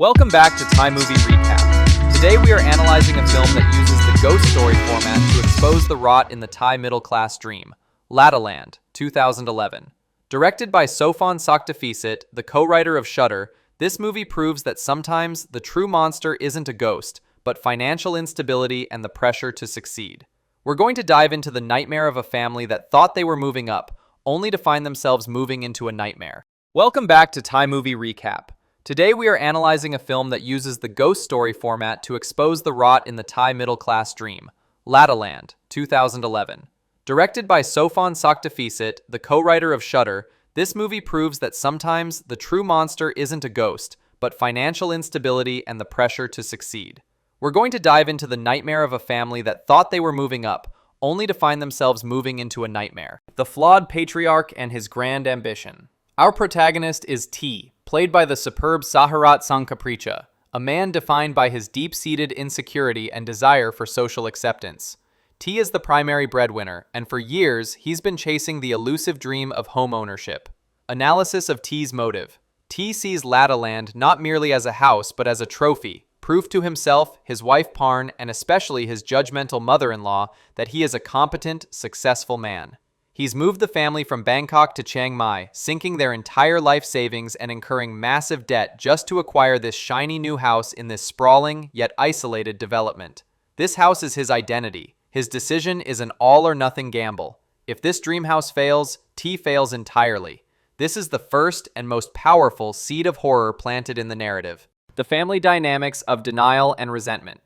Welcome back to Thai Movie Recap. Today we are analyzing a film that uses the ghost story format to expose the rot in the Thai middle-class dream, Laddaland, 2011. Directed by Sophon Sukdafisit, the co-writer of Shudder, this movie proves that sometimes the true monster isn't a ghost, but financial instability and the pressure to succeed. We're going to dive into the nightmare of a family that thought they were moving up, only to find themselves moving into a nightmare. Welcome back to Thai Movie Recap. Today we are analyzing a film that uses the ghost story format to expose the rot in the Thai middle-class dream, Laddaland, 2011. Directed by Sophon Sukdafisit, the co-writer of Shudder, this movie proves that sometimes the true monster isn't a ghost, but financial instability and the pressure to succeed. We're going to dive into the nightmare of a family that thought they were moving up, only to find themselves moving into a nightmare. The flawed patriarch and his grand ambition. Our protagonist is T, played by the superb Saharat Sangkapricha, a man defined by his deep-seated insecurity and desire for social acceptance. T is the primary breadwinner, and for years, he's been chasing the elusive dream of home ownership. Analysis of T's motive. T sees Laddaland not merely as a house, but as a trophy, proof to himself, his wife Parn, and especially his judgmental mother-in-law that he is a competent, successful man. He's moved the family from Bangkok to Chiang Mai, sinking their entire life savings and incurring massive debt just to acquire this shiny new house in this sprawling, yet isolated development. This house is his identity. His decision is an all-or-nothing gamble. If this dream house fails, T fails entirely. This is the first and most powerful seed of horror planted in the narrative. The family dynamics of denial and resentment.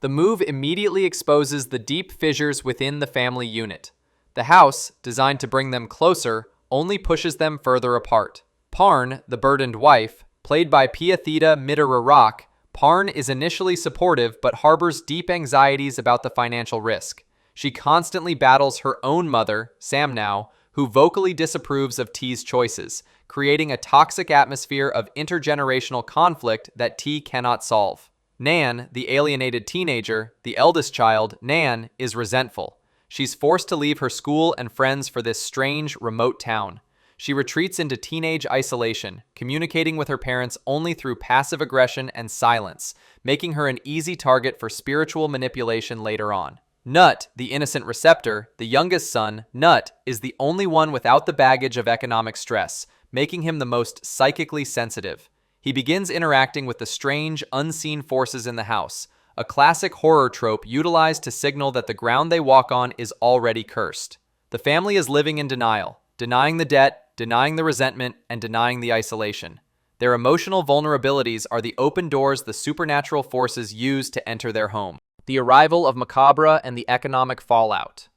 The move immediately exposes the deep fissures within the family unit. The house, designed to bring them closer, only pushes them further apart. Parn, the burdened wife, played by Piathita Mitterrarach, Parn is initially supportive but harbors deep anxieties about the financial risk. She constantly battles her own mother, Samnau, who vocally disapproves of T's choices, creating a toxic atmosphere of intergenerational conflict that T cannot solve. Nan, the alienated teenager, the eldest child, Nan, is resentful. She's forced to leave her school and friends for this strange, remote town. She retreats into teenage isolation, communicating with her parents only through passive aggression and silence, making her an easy target for spiritual manipulation later on. Nut, the innocent receptor, the youngest son, Nut, is the only one without the baggage of economic stress, making him the most psychically sensitive. He begins interacting with the strange, unseen forces in the house, a classic horror trope utilized to signal that the ground they walk on is already cursed. The family is living in denial, denying the debt, denying the resentment, and denying the isolation. Their emotional vulnerabilities are the open doors the supernatural forces use to enter their home. The arrival of Macabre and the economic fallout.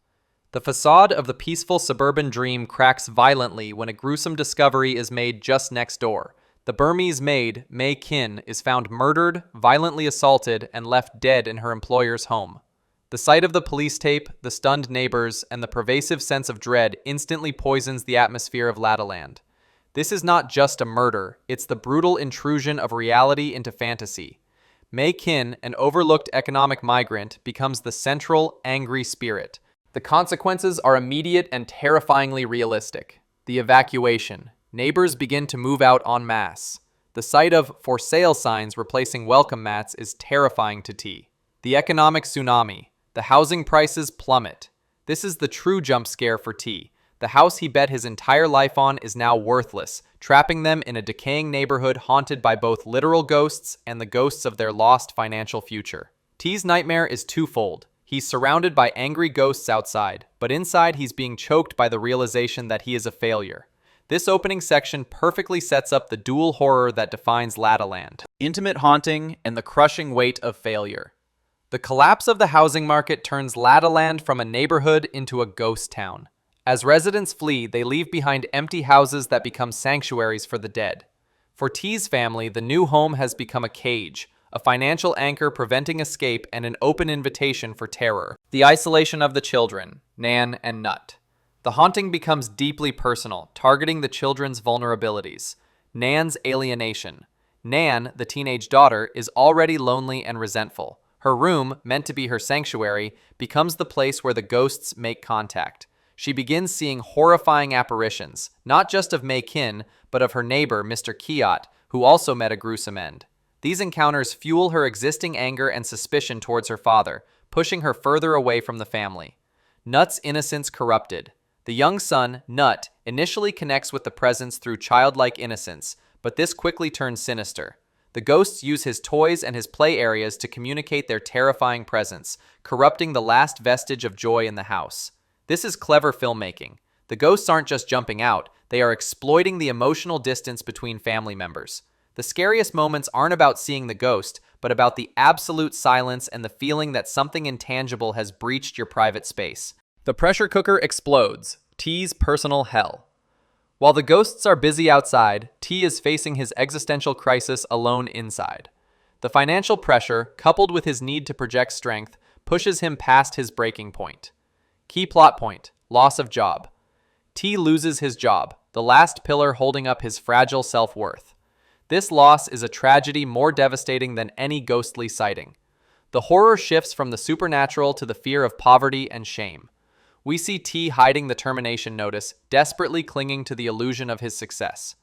The facade of the peaceful suburban dream cracks violently when a gruesome discovery is made just next door. The Burmese maid, Khin, is found murdered, violently assaulted, and left dead in her employer's home. The sight of the police tape, the stunned neighbors, and the pervasive sense of dread instantly poisons the atmosphere of Laddaland. This is not just a murder, it's the brutal intrusion of reality into fantasy. Khin, an overlooked economic migrant, becomes the central, angry spirit. The consequences are immediate and terrifyingly realistic. The evacuation. Neighbors begin to move out en masse. The sight of for sale signs replacing welcome mats is terrifying to T. The economic tsunami. The housing prices plummet. This is the true jump scare for T. The house he bet his entire life on is now worthless, trapping them in a decaying neighborhood haunted by both literal ghosts and the ghosts of their lost financial future. T's nightmare is twofold. He's surrounded by angry ghosts outside, but inside he's being choked by the realization that he is a failure. This opening section perfectly sets up the dual horror that defines Laddaland. Intimate haunting and the crushing weight of failure. The collapse of the housing market turns Laddaland from a neighborhood into a ghost town. As residents flee, they leave behind empty houses that become sanctuaries for the dead. For T's family, the new home has become a cage, a financial anchor preventing escape and an open invitation for terror. The isolation of the children, Nan and Nut. The haunting becomes deeply personal, targeting the children's vulnerabilities. Nan's alienation. Nan, the teenage daughter, is already lonely and resentful. Her room, meant to be her sanctuary, becomes the place where the ghosts make contact. She begins seeing horrifying apparitions, not just of Khin, but of her neighbor, Mr. Kiat, who also met a gruesome end. These encounters fuel her existing anger and suspicion towards her father, pushing her further away from the family. Nut's Innocence Corrupted. The young son, Nut, initially connects with the presence through childlike innocence, but this quickly turns sinister. The ghosts use his toys and his play areas to communicate their terrifying presence, corrupting the last vestige of joy in the house. This is clever filmmaking. The ghosts aren't just jumping out, they are exploiting the emotional distance between family members. The scariest moments aren't about seeing the ghost, but about the absolute silence and the feeling that something intangible has breached your private space. The pressure cooker explodes. T's personal hell. While the ghosts are busy outside, T is facing his existential crisis alone inside. The financial pressure, coupled with his need to project strength, pushes him past his breaking point. Key plot point: loss of job. T loses his job, the last pillar holding up his fragile self-worth. This loss is a tragedy more devastating than any ghostly sighting. The horror shifts from the supernatural to the fear of poverty and shame. We see T hiding the termination notice, desperately clinging to the illusion of his success.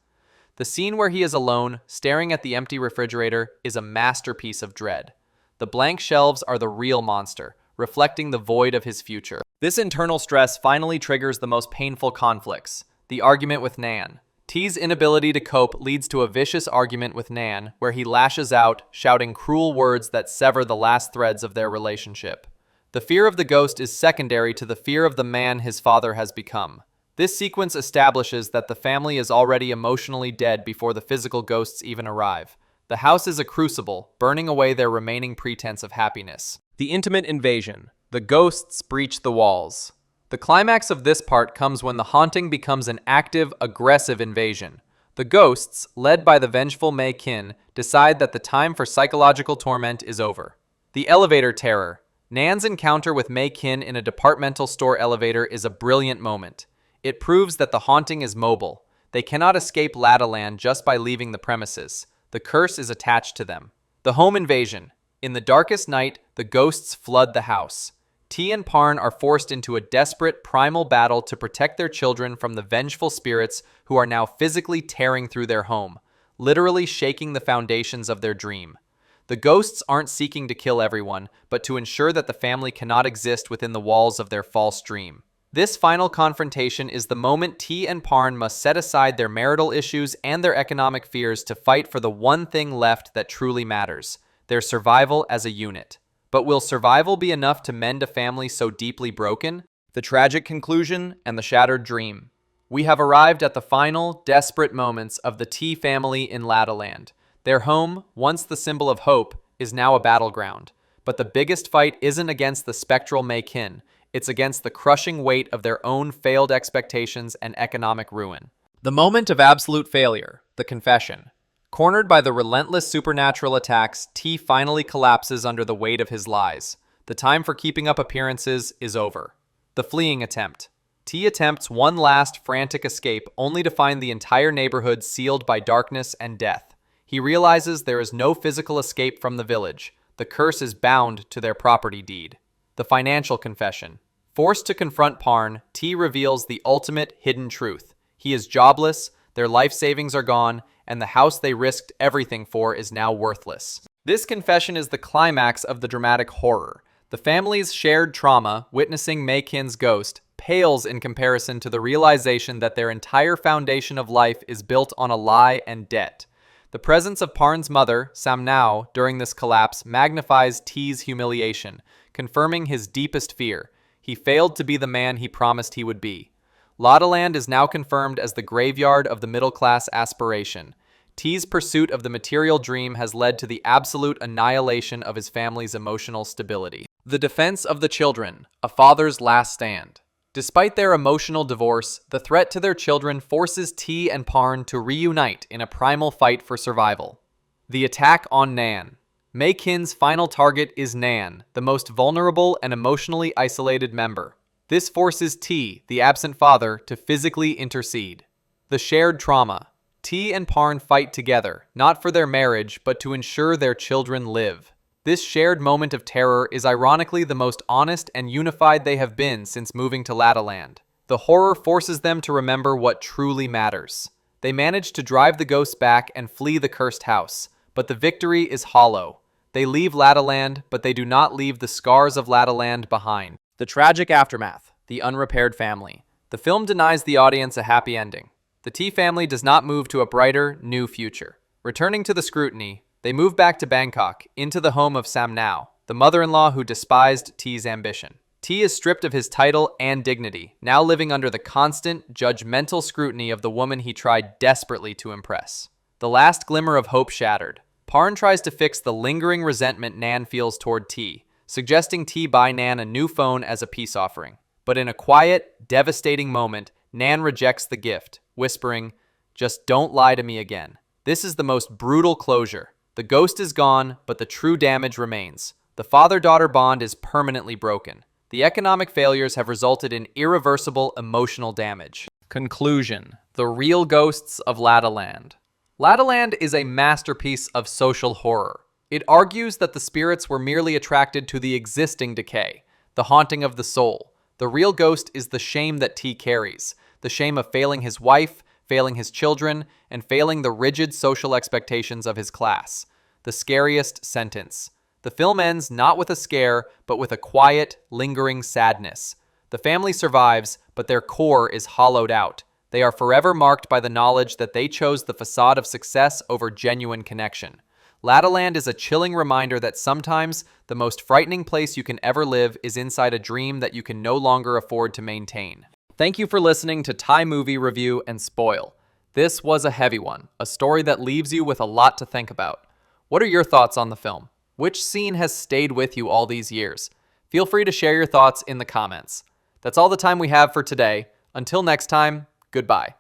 The scene where he is alone, staring at the empty refrigerator, is a masterpiece of dread. The blank shelves are the real monster, reflecting the void of his future. This internal stress finally triggers the most painful conflicts: the argument with Nan. T's inability to cope leads to a vicious argument with Nan, where he lashes out, shouting cruel words that sever the last threads of their relationship. The fear of the ghost is secondary to the fear of the man his father has become. This sequence establishes that the family is already emotionally dead before the physical ghosts even arrive. The house is a crucible, burning away their remaining pretense of happiness. The intimate invasion. The ghosts breach the walls. The climax of this part comes when the haunting becomes an active, aggressive invasion. The ghosts, led by the vengeful Khin, decide that the time for psychological torment is over. The elevator terror. Nan's encounter with Khin in a departmental store elevator is a brilliant moment. It proves that the haunting is mobile. They cannot escape Laddaland just by leaving the premises. The curse is attached to them. The home invasion. In the darkest night, the ghosts flood the house. T and Parn are forced into a desperate, primal battle to protect their children from the vengeful spirits who are now physically tearing through their home, literally shaking the foundations of their dream. The ghosts aren't seeking to kill everyone, but to ensure that the family cannot exist within the walls of their false dream. This final confrontation is the moment T and Parn must set aside their marital issues and their economic fears to fight for the one thing left that truly matters: their survival as a unit. But will survival be enough to mend a family so deeply broken? The tragic conclusion and the shattered dream. We have arrived at the final, desperate moments of the T family in Laddaland. Their home, once the symbol of hope, is now a battleground. But the biggest fight isn't against the spectral Khin. It's against the crushing weight of their own failed expectations and economic ruin. The moment of absolute failure, the confession. Cornered by the relentless supernatural attacks, T finally collapses under the weight of his lies. The time for keeping up appearances is over. The fleeing attempt. T attempts one last frantic escape only to find the entire neighborhood sealed by darkness and death. He realizes there is no physical escape from the village. The curse is bound to their property deed. The financial confession. Forced to confront Parn, T reveals the ultimate hidden truth. He is jobless, their life savings are gone, and the house they risked everything for is now worthless. This confession is the climax of the dramatic horror. The family's shared trauma, witnessing Khin's ghost, pales in comparison to the realization that their entire foundation of life is built on a lie and debt. The presence of Parn's mother, Samnao, during this collapse magnifies T's humiliation, confirming his deepest fear. He failed to be the man he promised he would be. Laddaland is now confirmed as the graveyard of the middle-class aspiration. T's pursuit of the material dream has led to the absolute annihilation of his family's emotional stability. The defense of the children, a father's last stand. Despite their emotional divorce, the threat to their children forces T and Parn to reunite in a primal fight for survival. The attack on Nan. Khin's final target is Nan, the most vulnerable and emotionally isolated member. This forces T, the absent father, to physically intercede. The shared trauma. T and Parn fight together, not for their marriage, but to ensure their children live. This shared moment of terror is ironically the most honest and unified they have been since moving to Laddaland. The horror forces them to remember what truly matters. They manage to drive the ghosts back and flee the cursed house, but the victory is hollow. They leave Laddaland, but they do not leave the scars of Laddaland behind. The tragic aftermath, the unrepaired family. The film denies the audience a happy ending. The T family does not move to a brighter, new future. Returning to the scrutiny, they move back to Bangkok, into the home of Samnao, the mother-in-law who despised T's ambition. T is stripped of his title and dignity, now living under the constant, judgmental scrutiny of the woman he tried desperately to impress. The last glimmer of hope shattered. Parn tries to fix the lingering resentment Nan feels toward T, suggesting T buy Nan a new phone as a peace offering. But in a quiet, devastating moment, Nan rejects the gift, whispering, "Just don't lie to me again." This is the most brutal closure. The ghost is gone, but the true damage remains. The father-daughter bond is permanently broken. The economic failures have resulted in irreversible emotional damage. Conclusion: the real ghosts of Laddaland. Laddaland is a masterpiece of social horror. It argues that the spirits were merely attracted to the existing decay, the haunting of the soul. The real ghost is the shame that T carries, the shame of failing his wife, failing his children, and failing the rigid social expectations of his class. The scariest sentence. The film ends not with a scare, but with a quiet, lingering sadness. The family survives, but their core is hollowed out. They are forever marked by the knowledge that they chose the facade of success over genuine connection. Laddaland is a chilling reminder that sometimes the most frightening place you can ever live is inside a dream that you can no longer afford to maintain. Thank you for listening to Thai Movie Review and Spoil. This was a heavy one, a story that leaves you with a lot to think about. What are your thoughts on the film? Which scene has stayed with you all these years? Feel free to share your thoughts in the comments. That's all the time we have for today. Until next time, goodbye.